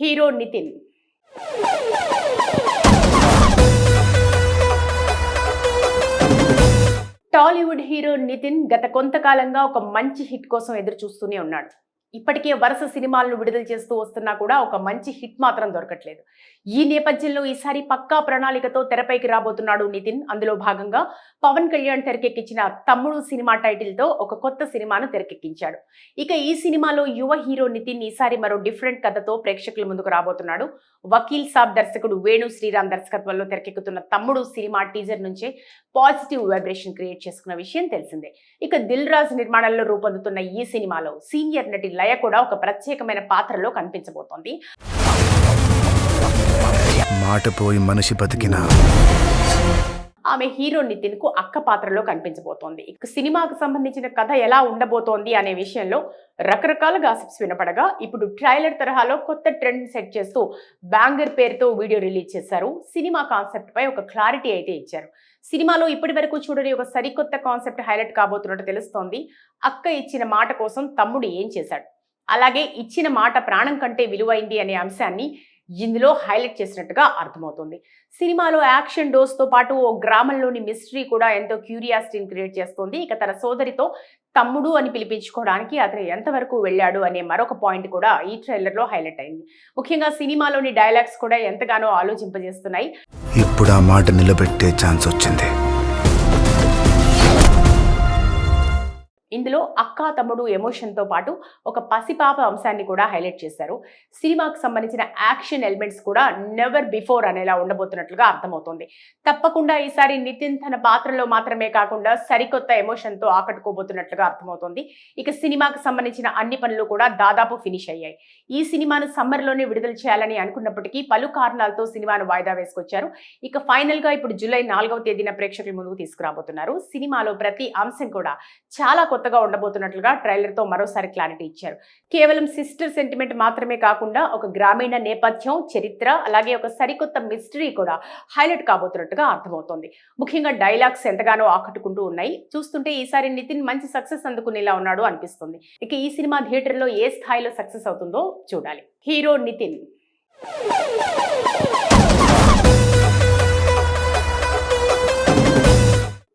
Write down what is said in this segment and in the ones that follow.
Hero Nitin Tollywood hero Nitin గత కొంతకాలంగా ఒక మంచి హిట్ కోసం ఎదురు చూస్తూనే ఉన్నాడు. ఇప్పటికే వరుస సినిమాలను విడుదల చేస్తూ వస్తున్నా కూడా ఒక మంచి హిట్ మాత్రం దొరకట్లేదు. ఈ నేపథ్యంలో ఈసారి పక్కా ప్రణాళికతో తెరపైకి రాబోతున్నాడు నితిన్. అందులో భాగంగా పవన్ కళ్యాణ్ తెరకెక్కించిన తమ్ముడు సినిమా టైటిల్ తో ఒక కొత్త సినిమాను తెరకెక్కించాడు. ఇక ఈ సినిమాలో యువ హీరో నితిన్ ఈసారి మరో డిఫరెంట్ కథతో ప్రేక్షకుల ముందుకు రాబోతున్నాడు. వకీల్ సాబ్ దర్శకుడు వేణు శ్రీరామ్ దర్శకత్వంలో తెరకెక్కుతున్న తమ్ముడు సినిమా టీజర్ నుంచే పాజిటివ్ వైబ్రేషన్ క్రియేట్ చేసుకున్న విషయం తెలిసిందే. ఇక దిల్ రాజు నిర్మాణంలో రూపొందుతున్న ఈ సినిమాలో సీనియర్ నటి లయ కూడా ఒక ప్రత్యేకమైన పాత్రలో కనిపించబోతోంది. మాట పోయి మనిషి బతికినా ఆమె హీరో నితిన్ కు అక్క పాత్రలో కనిపించబోతోంది. ఇక సినిమాకు సంబంధించిన కథ ఎలా ఉండబోతోంది అనే విషయంలో రకరకాల గాసిప్స్ వినపడగా ఇప్పుడు ట్రైలర్ తరహాలో కొత్త ట్రెండ్ సెట్ చేస్తూ బ్యాంగర్ పేరుతో వీడియో రిలీజ్ చేశారు. సినిమా కాన్సెప్ట్ పై ఒక క్లారిటీ అయితే ఇచ్చారు. సినిమాలో ఇప్పటి వరకు చూడని ఒక సరికొత్త కాన్సెప్ట్ హైలైట్ కాబోతున్నట్టు తెలుస్తోంది. అక్క ఇచ్చిన మాట కోసం తమ్ముడు ఏం చేశాడు, అలాగే ఇచ్చిన మాట ప్రాణం కంటే విలువైంది అనే అంశాన్ని ఇందులో హైలైట్ చేసినట్టుగా అర్థమవుతుంది. సినిమాలో యాక్షన్ డోస్ తో పాటు ఓ గ్రామంలోని మిస్టరీ కూడా ఎంతో క్యూరియాసిటీని క్రియేట్ చేస్తుంది. ఇక తన సోదరితో తమ్ముడు అని పిలిపించుకోవడానికి అతను ఎంతవరకు వెళ్ళాడు అనే మరొక పాయింట్ కూడా ఈ ట్రైలర్ లో హైలైట్ అయింది. ముఖ్యంగా సినిమాలోని డైలాగ్స్ కూడా ఎంతగానో ఆలోచింపజేస్తున్నాయి. ఇప్పుడు ఆ మాట నిలబెట్టే ఛాన్స్ వచ్చింది. ఇందులో అక్క తమ్ముడు ఎమోషన్ తో పాటు ఒక పసిపాప అంశాన్ని కూడా హైలైట్ చేశారు. సినిమాకు సంబంధించిన యాక్షన్ ఎలిమెంట్స్ కూడా నెవర్ బిఫోర్ అనేలా ఉండబోతున్నట్లుగా అర్థమవుతోంది. తప్పకుండా ఈసారి నితిన్ తన పాత్రలో మాత్రమే కాకుండా సరికొత్త ఎమోషన్ తో ఆకట్టుకోబోతున్నట్లుగా అర్థమవుతోంది. ఇక సినిమాకు సంబంధించిన అన్ని పనులు కూడా దాదాపు ఫినిష్ అయ్యాయి. ఈ సినిమాను సమ్మర్ లోనే విడుదల చేయాలని అనుకున్నప్పటికీ పలు కారణాలతో సినిమాను వాయిదా వేసుకొచ్చారు. ఇక ఫైనల్ గా ఇప్పుడు జూలై 4వ తేదీన ప్రేక్షకుల ముందుకు తీసుకురాబోతున్నారు. సినిమాలో ప్రతి అంశం కూడా చాలా కొత్తగా ఉండబోతున్నట్లుగా ట్రైలర్ తో మరోసారి క్లారిటీ ఇచ్చారు. కేవలం సిస్టర్ సెంటిమెంట్ మాత్రమే కాకుండా ఒక గ్రామీణ నేపథ్యం, చరిత్ర, అలాగే ఒక సరికొత్త మిస్టరీ కూడా హైలైట్ కాబోతున్నట్టుగా అర్థమవుతోంది. ముఖ్యంగా డైలాగ్స్ ఎంతగానో ఆకట్టుకుంటూ ఉన్నాయి. చూస్తుంటే ఈసారి నితిన్ మంచి సక్సెస్ అందుకునేలా ఉన్నాడు అనిపిస్తుంది. ఇక ఈ సినిమా థియేటర్ లో ఏ స్థాయిలో సక్సెస్ అవుతుందో చూడాలి. హీరో నితిన్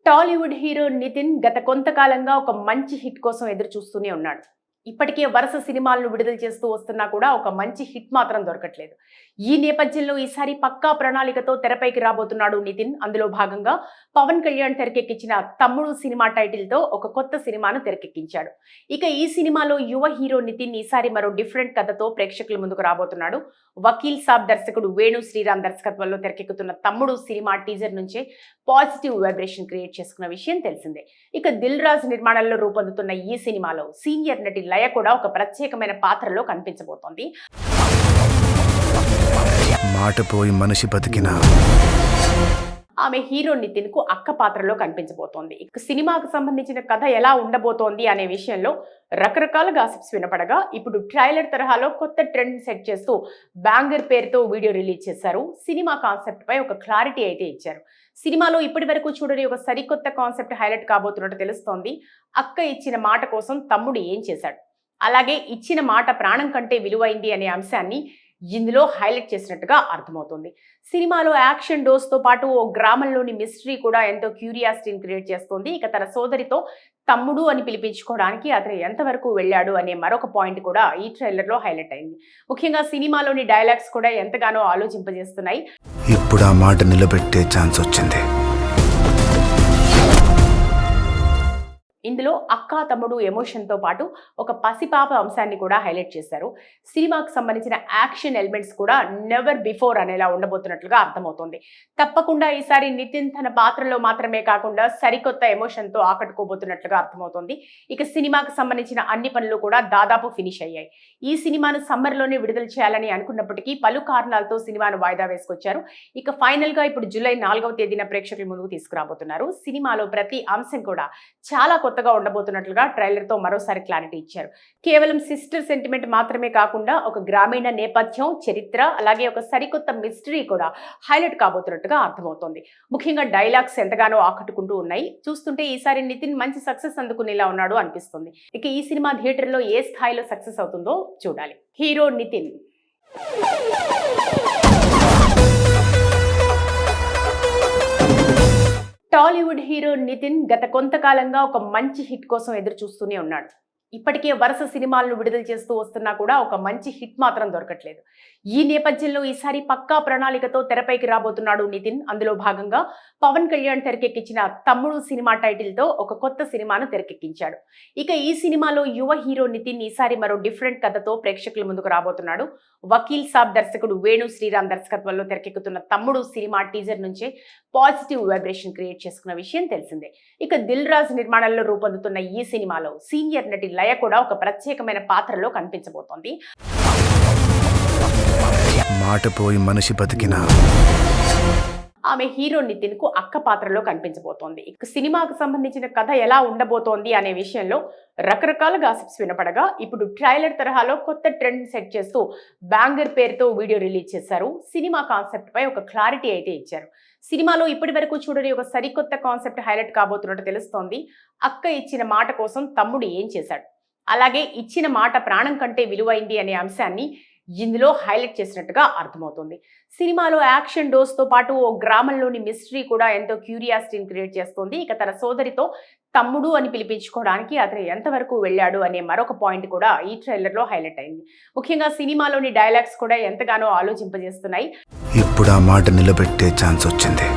టాలీవుడ్ హీరో నితిన్ గత కొంతకాలంగా ఒక మంచి హిట్ కోసం ఎదురు చూస్తూనే ఉన్నాడు. ఇప్పటికే వరుస సినిమాలను విడుదల చేస్తూ వస్తున్నా కూడా ఒక మంచి హిట్ మాత్రం దొరకట్లేదు. ఈ నేపథ్యంలో ఈసారి పక్కా ప్రణాళికతో తెరపైకి రాబోతున్నాడు నితిన్. అందులో భాగంగా పవన్ కళ్యాణ్ తెరకెక్కించిన తమ్ముడు సినిమా టైటిల్ తో ఒక కొత్త సినిమాను తెరకెక్కించాడు. ఇక ఈ సినిమాలో యువ హీరో నితిన్ ఈసారి మరో డిఫరెంట్ కథతో ప్రేక్షకుల ముందుకు రాబోతున్నాడు. వకీల్ సాబ్ దర్శకుడు వేణు శ్రీరామ్ దర్శకత్వంలో తెరకెక్కుతున్న తమ్ముడు సినిమా టీజర్ నుంచే పాజిటివ్ వైబ్రేషన్ క్రియేట్ చేసుకున్న విషయం తెలిసిందే. ఇక దిల్ రాజు నిర్మాణంలో రూపొందుతున్న ఈ సినిమాలో సీనియర్ నటి లయ కూడా ఒక ప్రత్యేకమైన పాత్రలో కనిపించబోతోంది. మాట పోయి మనిషి బతికినా ఆమె హీరో నితిన్ కు అక్క పాత్రలో కనిపించబోతోంది. ఇక సినిమాకు సంబంధించిన కథ ఎలా ఉండబోతోంది అనే విషయంలో రకరకాల గాసిప్స్ వినపడగా ఇప్పుడు ట్రైలర్ తరహాలో కొత్త ట్రెండ్ సెట్ చేస్తూ బ్యాంగర్ పేరుతో వీడియో రిలీజ్ చేశారు. సినిమా కాన్సెప్ట్ పై ఒక క్లారిటీ అయితే ఇచ్చారు. సినిమాలో ఇప్పటి వరకు చూడని ఒక సరికొత్త కాన్సెప్ట్ హైలైట్ కాబోతున్నట్టు తెలుస్తోంది. అక్క ఇచ్చిన మాట కోసం తమ్ముడు ఏం చేశాడు, అలాగే ఇచ్చిన మాట ప్రాణం కంటే విలువైంది అనే అంశాన్ని ఇందులో హైలైట్ చేసినట్టుగా అర్థమవుతుంది. సినిమాలో యాక్షన్ డోస్ తో పాటు ఓ గ్రామంలోని మిస్టరీ కూడా ఎంతో క్యూరియాసిటీని క్రియేట్ చేస్తుంది. ఇక తన సోదరితో తమ్ముడు అని పిలిపించుకోవడానికి అతను ఎంతవరకు వెళ్ళాడు అనే మరొక పాయింట్ కూడా ఈ ట్రైలర్ లో హైలైట్ అయింది. ముఖ్యంగా సినిమాలోని డైలాగ్స్ కూడా ఎంతగానో ఆలోచింపజేస్తున్నాయి. ఇప్పుడు ఆ మాట నిలబెట్టే ఛాన్స్ వచ్చింది. ఇందులో అక్క తమ్ముడు ఎమోషన్ తో పాటు ఒక పసిపాప అంశాన్ని కూడా హైలైట్ చేశారు. సినిమాకు సంబంధించిన యాక్షన్ ఎలిమెంట్స్ కూడా నెవర్ బిఫోర్ అనేలా ఉండబోతున్నట్లుగా అర్థమవుతుంది. తప్పకుండా ఈసారి నితిన్ తన పాత్రలో మాత్రమే కాకుండా సరికొత్త ఎమోషన్ తో ఆకట్టుకోబోతున్నట్లుగా అర్థమవుతుంది. ఇక సినిమాకు సంబంధించిన అన్ని పనులు కూడా దాదాపు ఫినిష్ అయ్యాయి. ఈ సినిమాను సమ్మర్ లోనే విడుదల చేయాలని అనుకున్నప్పటికీ పలు కారణాలతో సినిమాను వాయిదా వేసుకొచ్చారు. ఇక ఫైనల్ గా ఇప్పుడు జూలై 4వ తేదీన ప్రేక్షకుల ముందుకు తీసుకురాబోతున్నారు. సినిమాలో ప్రతి అంశం కూడా చాలా కొత్తగా ఉండబోతున్నట్లుగా ట్రైలర్ తో మరోసారి క్లారిటీ ఇచ్చారు. కేవలం సిస్టర్ సెంటిమెంట్ మాత్రమే కాకుండా ఒక గ్రామీణ నేపథ్యం, చరిత్ర, అలాగే ఒక సరికొత్త మిస్టరీ కూడా హైలైట్ కాబోతున్నట్టుగా అర్థమవుతోంది. ముఖ్యంగా డైలాగ్స్ ఎంతగానో ఆకట్టుకుంటూ ఉన్నాయి. చూస్తుంటే ఈసారి నితిన్ మంచి సక్సెస్ అందుకునేలా ఉన్నాడు అనిపిస్తుంది. ఇక ఈ సినిమా థియేటర్ లో ఏ స్థాయిలో సక్సెస్ అవుతుందో చూడాలి. హీరో నితిన్ టాలీవుడ్ హీరో నితిన్ గత కొంతకాలంగా ఒక మంచి హిట్ కోసం ఎదురు చూస్తూనే ఉన్నాడు. ఇప్పటికే వరుస సినిమాలను విడుదల చేస్తూ వస్తున్నా కూడా ఒక మంచి హిట్ మాత్రం దొరకట్లేదు. ఈ నేపథ్యంలో ఈసారి పక్కా ప్రణాళికతో తెరపైకి రాబోతున్నాడు నితిన్. అందులో భాగంగా పవన్ కళ్యాణ్ తెరకెక్కించిన తమ్ముడు సినిమా టైటిల్ తో ఒక కొత్త సినిమాను తెరకెక్కించాడు. ఇక ఈ సినిమాలో యువ హీరో నితిన్ ఈసారి మరో డిఫరెంట్ కథతో ప్రేక్షకుల ముందుకు రాబోతున్నాడు. వకీల్ సాబ్ దర్శకుడు వేణు శ్రీరామ్ దర్శకత్వంలో తెరకెక్కుతున్న తమ్ముడు సినిమా టీజర్ నుంచే పాజిటివ్ వైబ్రేషన్ క్రియేట్ చేసుకున్న విషయం తెలిసిందే. ఇక దిల్ రాజు నిర్మాణంలో రూపొందుతున్న ఈ సినిమాలో సీనియర్ నటి లయ కూడా ఒక ప్రత్యేకమైన పాత్రలో కనిపించబోతోంది. మాట పోయి మనిషి బతికిన ఆమె హీరో నితిన్ కు అక్క పాత్రలో కనిపించబోతోంది. ఇక సినిమాకు సంబంధించిన కథ ఎలా ఉండబోతోంది అనే విషయంలో రకరకాల గాసిప్స్ వినపడగా ఇప్పుడు ట్రైలర్ తరహాలో కొత్త ట్రెండ్ సెట్ చేస్తూ బ్యాంగర్ పేరుతో వీడియో రిలీజ్ చేశారు. సినిమా కాన్సెప్ట్ పై ఒక క్లారిటీ అయితే ఇచ్చారు. సినిమాలో ఇప్పటి వరకు చూడని ఒక సరికొత్త కాన్సెప్ట్ హైలైట్ కాబోతున్నట్టు తెలుస్తోంది. అక్క ఇచ్చిన మాట కోసం తమ్ముడు ఏం చేశాడు, అలాగే ఇచ్చిన మాట ప్రాణం కంటే విలువైంది అనే అంశాన్ని ఇందులో హైలైట్ చేసినట్టుగా అర్థమవుతుంది. సినిమాలో యాక్షన్ డోస్ తో పాటు ఓ గ్రామంలోని మిస్టరీ కూడా ఎంతో క్యూరియాసిటీని క్రియేట్ చేస్తుంది. ఇక తన సోదరితో తమ్ముడు అని పిలిపించుకోవడానికి అతను ఎంతవరకు వెళ్ళాడు అనే మరొక పాయింట్ కూడా ఈ ట్రైలర్ లో హైలైట్ అయింది. ముఖ్యంగా సినిమాలోని డైలాగ్స్ కూడా ఎంతగానో ఆలోచింపజేస్తున్నాయి. ఇప్పుడు ఆ మాట నిలబెట్టే ఛాన్స్ వచ్చింది.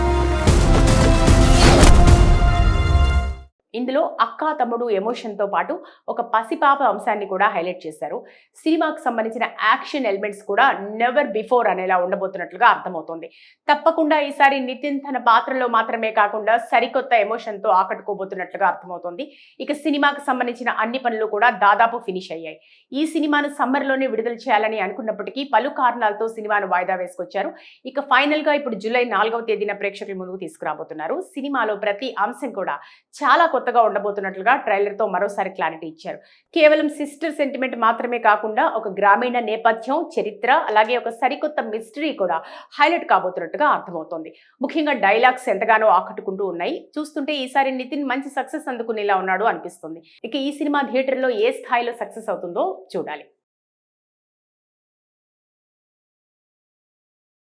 ఇందులో అక్కా తమ్ముడు ఎమోషన్ తో పాటు ఒక పసిపాప అంశాన్ని కూడా హైలైట్ చేశారు. సినిమాకు సంబంధించిన యాక్షన్ ఎలిమెంట్స్ కూడా నెవర్ బిఫోర్ అనేలా ఉండబోతున్నట్లుగా అర్థమవుతోంది. తప్పకుండా ఈసారి నితిన్ తన పాత్రలో మాత్రమే కాకుండా సరికొత్త ఎమోషన్ తో ఆకట్టుకోబోతున్నట్లుగా అర్థమవుతోంది. ఇక సినిమాకు సంబంధించిన అన్ని పనులు కూడా దాదాపు ఫినిష్ అయ్యాయి. ఈ సినిమాను సమ్మర్ లోనే విడుదల చేయాలని అనుకున్నప్పటికీ పలు కారణాలతో సినిమాను వాయిదా వేసుకొచ్చారు. ఇక ఫైనల్ గా ఇప్పుడు జూలై 4వ తేదీన ప్రేక్షకుల ముందుకు తీసుకురాబోతున్నారు. సినిమాలో ప్రతి అంశం కూడా చాలా కొత్తగా ఉండబోతున్నట్లుగా ట్రైలర్ తో మరోసారి క్లారిటీ ఇచ్చారు. కేవలం సిస్టర్ సెంటిమెంట్ మాత్రమే కాకుండా ఒక గ్రామీణ నేపథ్యం, చరిత్ర, అలాగే ఒక సరికొత్త మిస్టరీ కూడా హైలైట్ కాబోతున్నట్టుగా అర్థమవుతోంది. ముఖ్యంగా డైలాగ్స్ ఎంతగానో ఆకట్టుకుంటూ ఉన్నాయి. చూస్తుంటే ఈసారి నితిన్ మంచి సక్సెస్ అందుకునేలా ఉన్నాడు అనిపిస్తుంది. ఇక ఈ సినిమా థియేటర్ లో ఏ స్థాయిలో సక్సెస్ అవుతుందో చూడాలి.